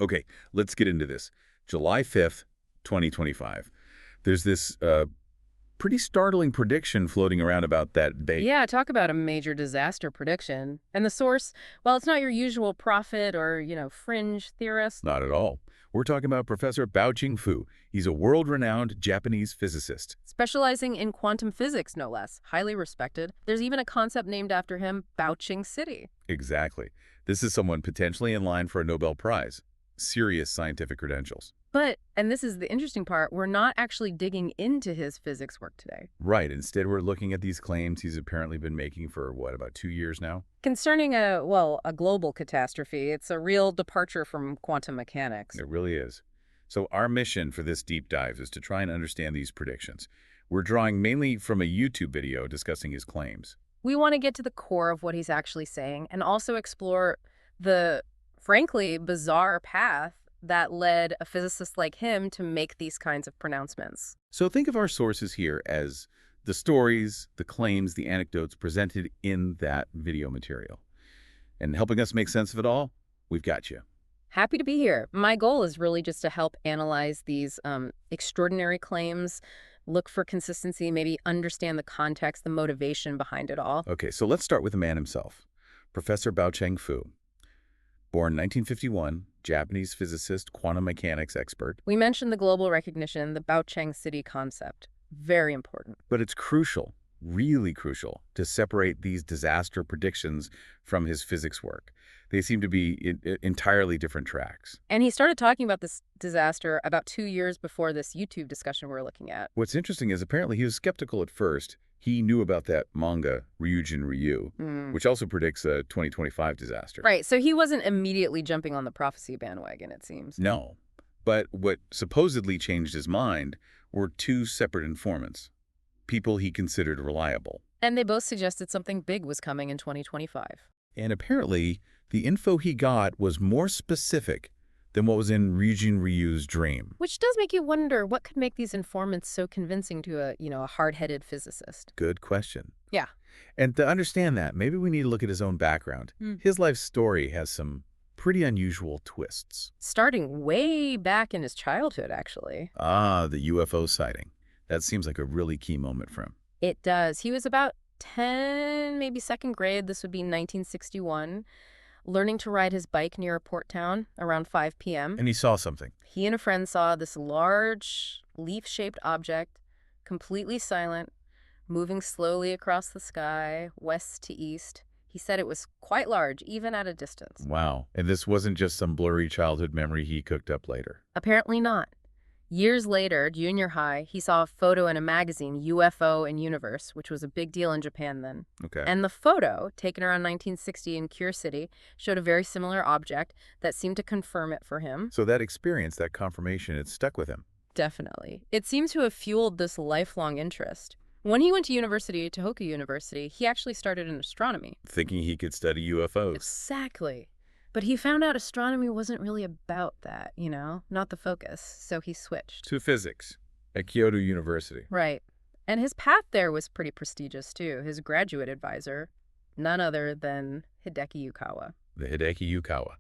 Okay, let's get into this. July 5th, 2025. There's this pretty startling prediction floating around about that date. Yeah, talk about a major disaster prediction. And the source, well, it's not your usual prophet or, fringe theorist. Not at all. We're talking about Professor Baoqing Fu. He's a world-renowned Japanese physicist. Specializing in quantum physics, no less. Highly respected. There's even a concept named after him, Baoqing City. Exactly. This is someone potentially in line for a Nobel Prize. Serious scientific credentials. But, and this is the interesting part, we're not actually digging into his physics work today. Right. Instead, we're looking at these claims he's apparently been making for, what, about 2 years now? Concerning a global catastrophe, it's a real departure from quantum mechanics. It really is. So our mission for this deep dive is to try and understand these predictions. We're drawing mainly from a YouTube video discussing his claims. We want to get to the core of what he's actually saying and also explore the, frankly, bizarre path that led a physicist like him to make these kinds of pronouncements. So think of our sources here as the stories, the claims, the anecdotes presented in that video material. And helping us make sense of it all, we've got you. Happy to be here. My goal is really just to help analyze these extraordinary claims, look for consistency, maybe understand the context, the motivation behind it all. Okay, so let's start with the man himself, Professor Baoqiang Fu. Born 1951, Japanese physicist, quantum mechanics expert. We mentioned the global recognition, the Baoqiang City concept. Very important. But it's crucial, really crucial, to separate these disaster predictions from his physics work. They seem to be entirely different tracks. And he started talking about this disaster about 2 years before this YouTube discussion we're looking at. What's interesting is apparently he was skeptical at first. He knew about that manga, Ryujin Ryu, which also predicts a 2025 disaster. Right, so he wasn't immediately jumping on the prophecy bandwagon, it seems. No. But what supposedly changed his mind were two separate informants, people he considered reliable. And they both suggested something big was coming in 2025. And apparently, the info he got was more specific than what was in Ryujin Ryu's dream. Which does make you wonder what could make these informants so convincing to a hard-headed physicist. Good question. Yeah. And to understand that, maybe we need to look at his own background. His life story has some pretty unusual twists. Starting way back in his childhood, actually. Ah, the UFO sighting. That seems like a really key moment for him. It does. He was about 10, maybe second grade. This would be 1961. Learning to ride his bike near a port town around 5 p.m. And he saw something. He and a friend saw this large, leaf-shaped object, completely silent, moving slowly across the sky, west to east. He said it was quite large, even at a distance. Wow. And this wasn't just some blurry childhood memory he cooked up later. Apparently not. Years later, junior high, he saw a photo in a magazine, UFO and Universe, which was a big deal in Japan then. Okay. And the photo, taken around 1960 in Cure City, showed a very similar object that seemed to confirm it for him. So that experience, that confirmation, it stuck with him. Definitely. It seems to have fueled this lifelong interest. When he went to university, Tohoku University, he actually started in astronomy. Thinking he could study UFOs. Exactly. But he found out astronomy wasn't really about that, not the focus, so he switched. To physics at Kyoto University. Right. And his path there was pretty prestigious, too. His graduate advisor, none other than Hideki Yukawa. The Hideki Yukawa,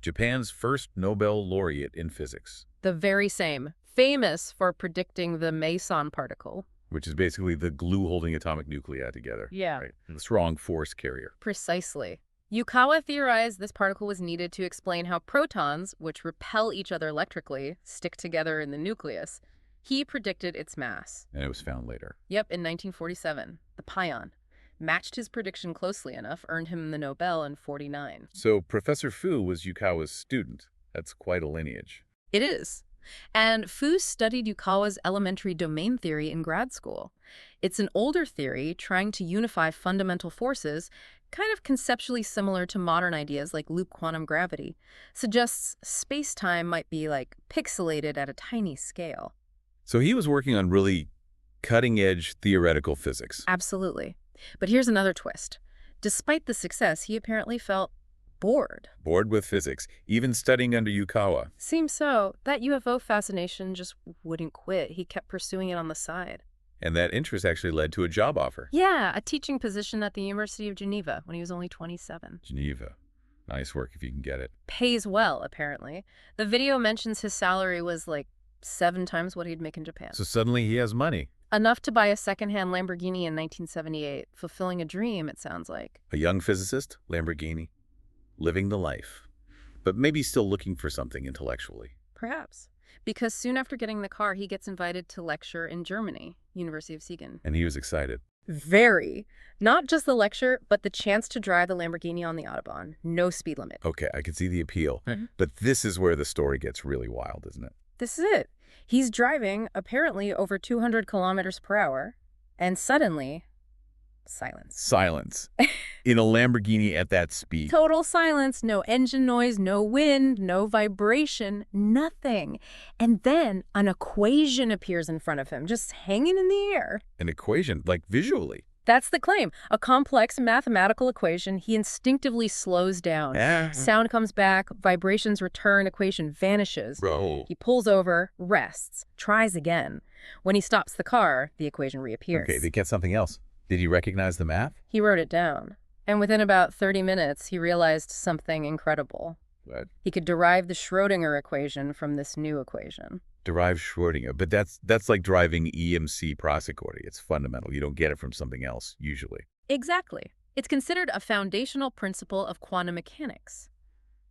Japan's first Nobel laureate in physics. The very same. Famous for predicting the meson particle. Which is basically the glue holding atomic nuclei together. Yeah. Right? The strong force carrier. Precisely. Yukawa theorized this particle was needed to explain how protons, which repel each other electrically, stick together in the nucleus. He predicted its mass. And it was found later. Yep, in 1947. The pion. Matched his prediction closely enough, earned him the Nobel in 49. So Professor Fu was Yukawa's student. That's quite a lineage. It is. And Fu studied Yukawa's elementary domain theory in grad school. It's an older theory trying to unify fundamental forces, kind of conceptually similar to modern ideas like loop quantum gravity. Suggests space-time might be like pixelated at a tiny scale. So he was working on really cutting-edge theoretical physics. Absolutely. But here's another twist. Despite the success, he apparently felt bored. Bored with physics, even studying under Yukawa. Seems so. That UFO fascination just wouldn't quit. He kept pursuing it on the side. And that interest actually led to a job offer. Yeah, a teaching position at the University of Geneva when he was only 27. Geneva. Nice work if you can get it. Pays well, apparently. The video mentions his salary was like 7 times what he'd make in Japan. So suddenly he has money. Enough to buy a secondhand Lamborghini in 1978, fulfilling a dream, it sounds like. A young physicist, Lamborghini, living the life, but maybe still looking for something intellectually. Perhaps. Because soon after getting the car, he gets invited to lecture in Germany, University of Siegen. And he was excited. Very. Not just the lecture, but the chance to drive the Lamborghini on the Autobahn. No speed limit. Okay, I can see the appeal. Mhm. But this is where the story gets really wild, isn't it? This is it. He's driving, apparently over 200 kilometers per hour, and suddenly, silence. Silence. In a Lamborghini at that speed. Total silence, no engine noise, no wind, no vibration, nothing. And then an equation appears in front of him, just hanging in the air. An equation, like visually. That's the claim. A complex mathematical equation. He instinctively slows down. Sound comes back, vibrations return, equation vanishes. Bro. He pulls over, rests, tries again. When he stops the car, the equation reappears. Okay, they get something else. Did he recognize the math? He wrote it down. And within about 30 minutes, he realized something incredible. What? He could derive the Schrödinger equation from this new equation. Derive Schrödinger, but that's like driving EMC Prosecori. It's fundamental. You don't get it from something else, usually. Exactly. It's considered a foundational principle of quantum mechanics.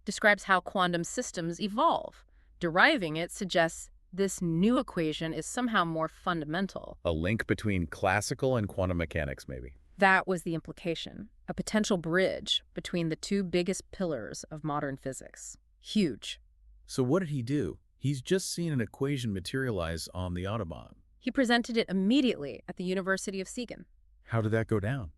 Describes how quantum systems evolve. Deriving it suggests this new equation is somehow more fundamental. A link between classical and quantum mechanics, maybe. That was the implication. A potential bridge between the two biggest pillars of modern physics. Huge. So what did he do? He's just seen an equation materialize on the Autobahn. He presented it immediately at the University of Siegen. How did that go down?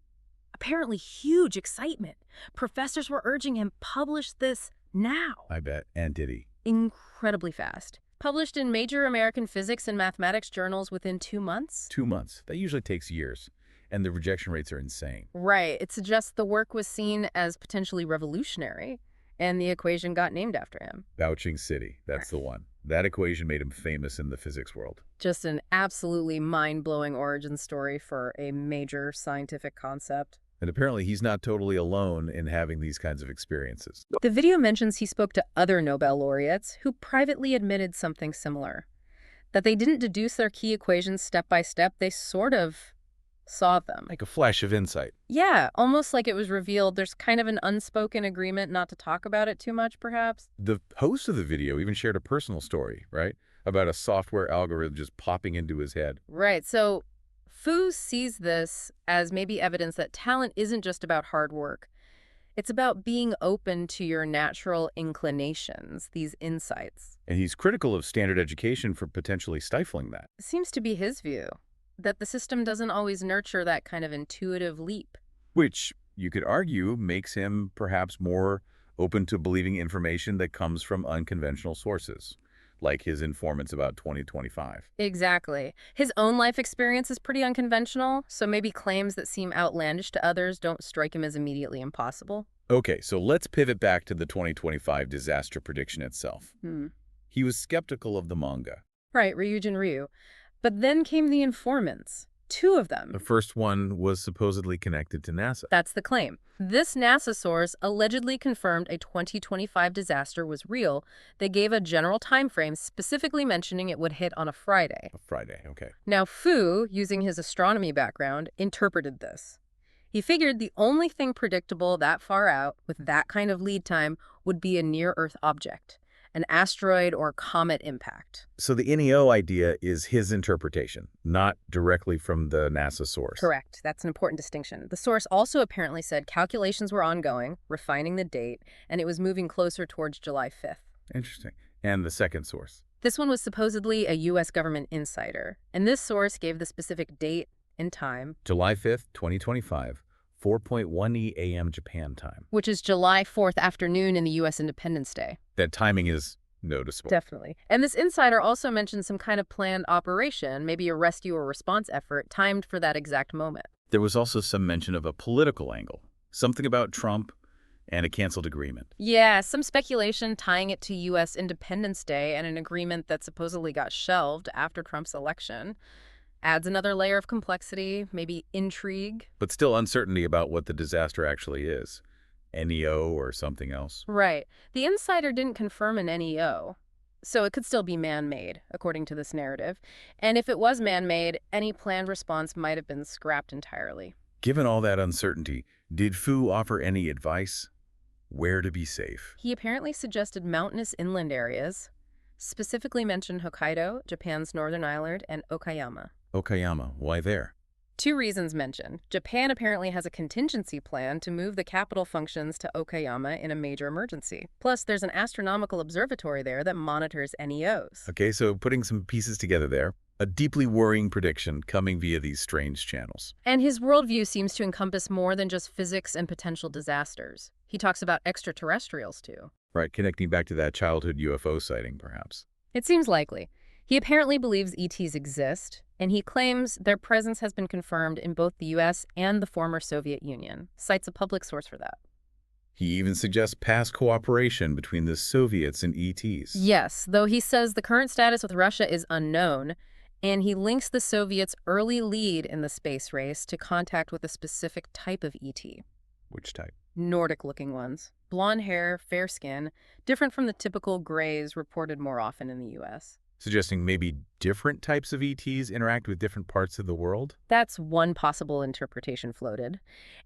Apparently huge excitement. Professors were urging him, publish this now. I bet. And did he? Incredibly fast. Published in major American physics and mathematics journals within 2 months. 2 months. That usually takes years. And the rejection rates are insane. Right. It suggests the work was seen as potentially revolutionary, and the equation got named after him. Vouching City. That's the one. That equation made him famous in the physics world. Just an absolutely mind-blowing origin story for a major scientific concept. And apparently he's not totally alone in having these kinds of experiences. The video mentions he spoke to other Nobel laureates who privately admitted something similar. That they didn't deduce their key equations step by step, they sort of saw them. Like a flash of insight. Yeah, almost like it was revealed. There's kind of an unspoken agreement not to talk about it too much, perhaps. The host of the video even shared a personal story, right? About a software algorithm just popping into his head. Right, so Fu sees this as maybe evidence that talent isn't just about hard work. It's about being open to your natural inclinations, these insights. And he's critical of standard education for potentially stifling that. It seems to be his view, that the system doesn't always nurture that kind of intuitive leap. Which, you could argue, makes him perhaps more open to believing information that comes from unconventional sources, like his informants about 2025. Exactly. His own life experience is pretty unconventional, so maybe claims that seem outlandish to others don't strike him as immediately impossible. Okay, so let's pivot back to the 2025 disaster prediction itself. He was skeptical of the manga. Right, Ryujin Ryu. But then came the informants. 2 of them. The first one was supposedly connected to NASA. That's the claim. This NASA source allegedly confirmed a 2025 disaster was real. They gave a general time frame, specifically mentioning it would hit on a Friday. A Friday, okay. Now, Fu, using his astronomy background, interpreted this. He figured the only thing predictable that far out, with that kind of lead time, would be a near-Earth object, an asteroid or comet impact. So the NEO idea is his interpretation, not directly from the NASA source. Correct. That's an important distinction. The source also apparently said calculations were ongoing, refining the date, and it was moving closer towards July 5th. Interesting. And the second source? This one was supposedly a U.S. government insider, and this source gave the specific date and time. July 5th, 2025, 4:1 a.m. Japan time. Which is July 4th afternoon in the U.S. Independence Day. That timing is noticeable. Definitely. And this insider also mentioned some kind of planned operation, maybe a rescue or response effort, timed for that exact moment. There was also some mention of a political angle, something about Trump and a canceled agreement. Yeah, some speculation tying it to U.S. Independence Day and an agreement that supposedly got shelved after Trump's election. Adds another layer of complexity, maybe intrigue. But still uncertainty about what the disaster actually is. NEO or something else? Right. The insider didn't confirm an NEO, so it could still be man-made, according to this narrative. And if it was man-made, any planned response might have been scrapped entirely. Given all that uncertainty, did Fu offer any advice? Where to be safe? He apparently suggested mountainous inland areas, specifically mentioned Hokkaido, Japan's northern island, and Okayama. Okayama, why there? Two reasons mentioned. Japan apparently has a contingency plan to move the capital functions to Okayama in a major emergency. Plus, there's an astronomical observatory there that monitors NEOs. Okay, so putting some pieces together there, a deeply worrying prediction coming via these strange channels. And his worldview seems to encompass more than just physics and potential disasters. He talks about extraterrestrials, too. Right, connecting back to that childhood UFO sighting, perhaps. It seems likely. He apparently believes ETs exist, and he claims their presence has been confirmed in both the US and the former Soviet Union. Cites a public source for that. He even suggests past cooperation between the Soviets and ETs. Yes, though he says the current status with Russia is unknown, and he links the Soviets' early lead in the space race to contact with a specific type of ET. Which type? Nordic-looking ones. Blonde hair, fair skin, different from the typical grays reported more often in the US. Suggesting maybe different types of ETs interact with different parts of the world? That's one possible interpretation floated.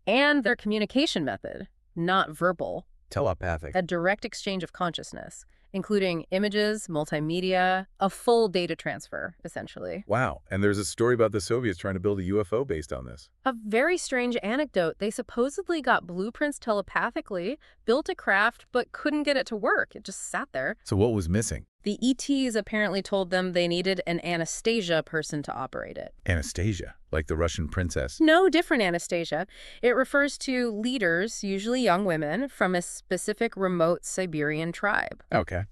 And their communication method, not verbal, Telepathic. a direct exchange of consciousness, including images, multimedia, a full data transfer, essentially. Wow, and there's a story about the Soviets trying to build a UFO based on this. A very strange anecdote. They supposedly got blueprints telepathically, built a craft, but couldn't get it to work. It just sat there. So what was missing? The ETs apparently told them they needed an Anastasia person to operate it. Anastasia, like the Russian princess. No, different Anastasia. It refers to leaders, usually young women, from a specific remote Siberian tribe. Okay.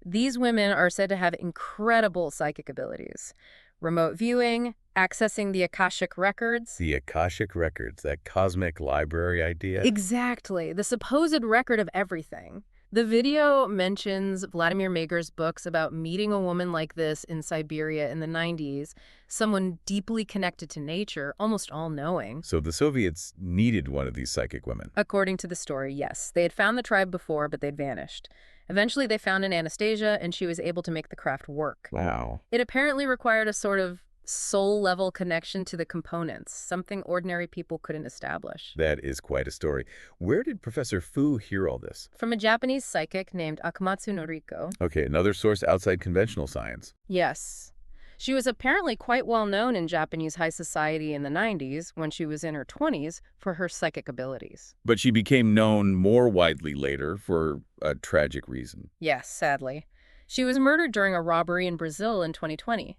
These women are said to have incredible psychic abilities. Remote viewing, accessing the Akashic records. The Akashic records, that cosmic library idea. Exactly, the supposed record of everything. The video mentions Vladimir Meger's books about meeting a woman like this in Siberia in the 90s, someone deeply connected to nature, almost all-knowing. So the Soviets needed one of these psychic women. According to the story, yes. They had found the tribe before, but they'd vanished. Eventually, they found an Anastasia, and she was able to make the craft work. Wow. It apparently required a sort of soul-level connection to the components, something ordinary people couldn't establish. That is quite a story. Where did Professor Fu hear all this? From a Japanese psychic named Akamatsu Noriko. Okay, another source outside conventional science. Yes. She was apparently quite well known in Japanese high society in the 90s, when she was in her 20s, for her psychic abilities. But she became known more widely later for a tragic reason. Yes, sadly. She was murdered during a robbery in Brazil in 2020.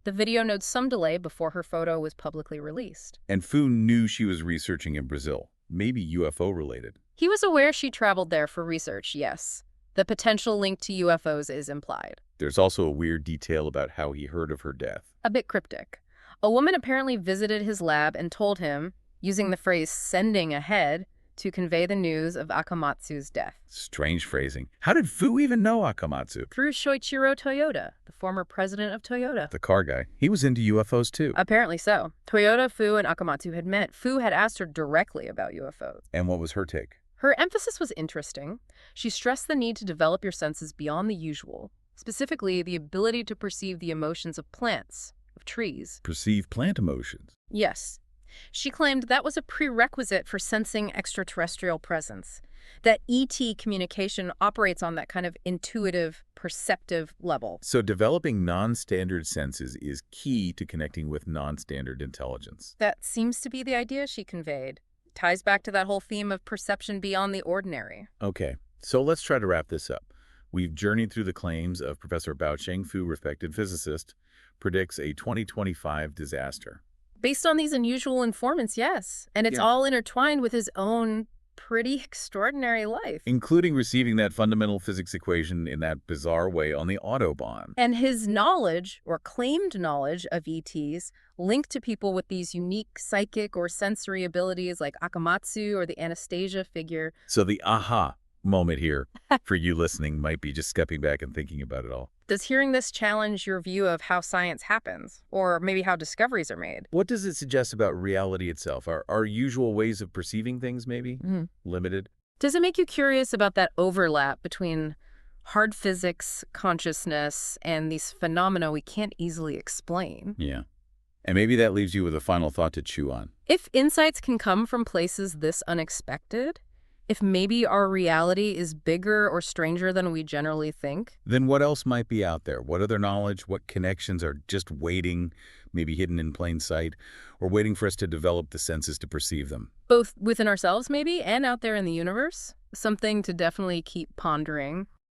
The video notes some delay before her photo was publicly released. And Fu knew she was researching in Brazil, maybe UFO related. He was aware she traveled there for research, yes. The potential link to UFOs is implied. There's also a weird detail about how he heard of her death. A bit cryptic. A woman apparently visited his lab and told him, using the phrase sending ahead, to convey the news of Akamatsu's death. Strange phrasing. How did Fu even know Akamatsu? Through Shoichiro Toyota, the former president of Toyota. The car guy. He was into UFOs too. Apparently so. Toyota, Fu, and Akamatsu had met. Fu had asked her directly about UFOs. And what was her take? Her emphasis was interesting. She stressed the need to develop your senses beyond the usual, specifically the ability to perceive the emotions of plants, of trees. Perceive plant emotions. Yes. She claimed that was a prerequisite for sensing extraterrestrial presence, that ET communication operates on that kind of intuitive, perceptive level. So developing non-standard senses is key to connecting with non-standard intelligence. That seems to be the idea she conveyed. Ties back to that whole theme of perception beyond the ordinary. Okay, so let's try to wrap this up. We've journeyed through the claims of Professor Bao Fu, respected physicist, predicts a 2025 disaster. Based on these unusual informants, yes. And it's all intertwined with his own pretty extraordinary life. Including receiving that fundamental physics equation in that bizarre way on the Autobahn. And his knowledge, or claimed knowledge, of ETs linked to people with these unique psychic or sensory abilities like Akamatsu or the Anastasia figure. So the aha moment here for you listening might be just stepping back and thinking about it all. Does hearing this challenge your view of how science happens, or maybe how discoveries are made? What does it suggest about reality itself? Are our usual ways of perceiving things maybe limited? Does it make you curious about that overlap between hard physics, consciousness, and these phenomena we can't easily explain? Yeah. And maybe that leaves you with a final thought to chew on. If insights can come from places this unexpected, if maybe our reality is bigger or stranger than we generally think, Then what else might be out there? What other knowledge, what connections are just waiting, maybe hidden in plain sight, or waiting for us to develop the senses to perceive them? both within ourselves maybe and out there in the universe, something to definitely keep pondering.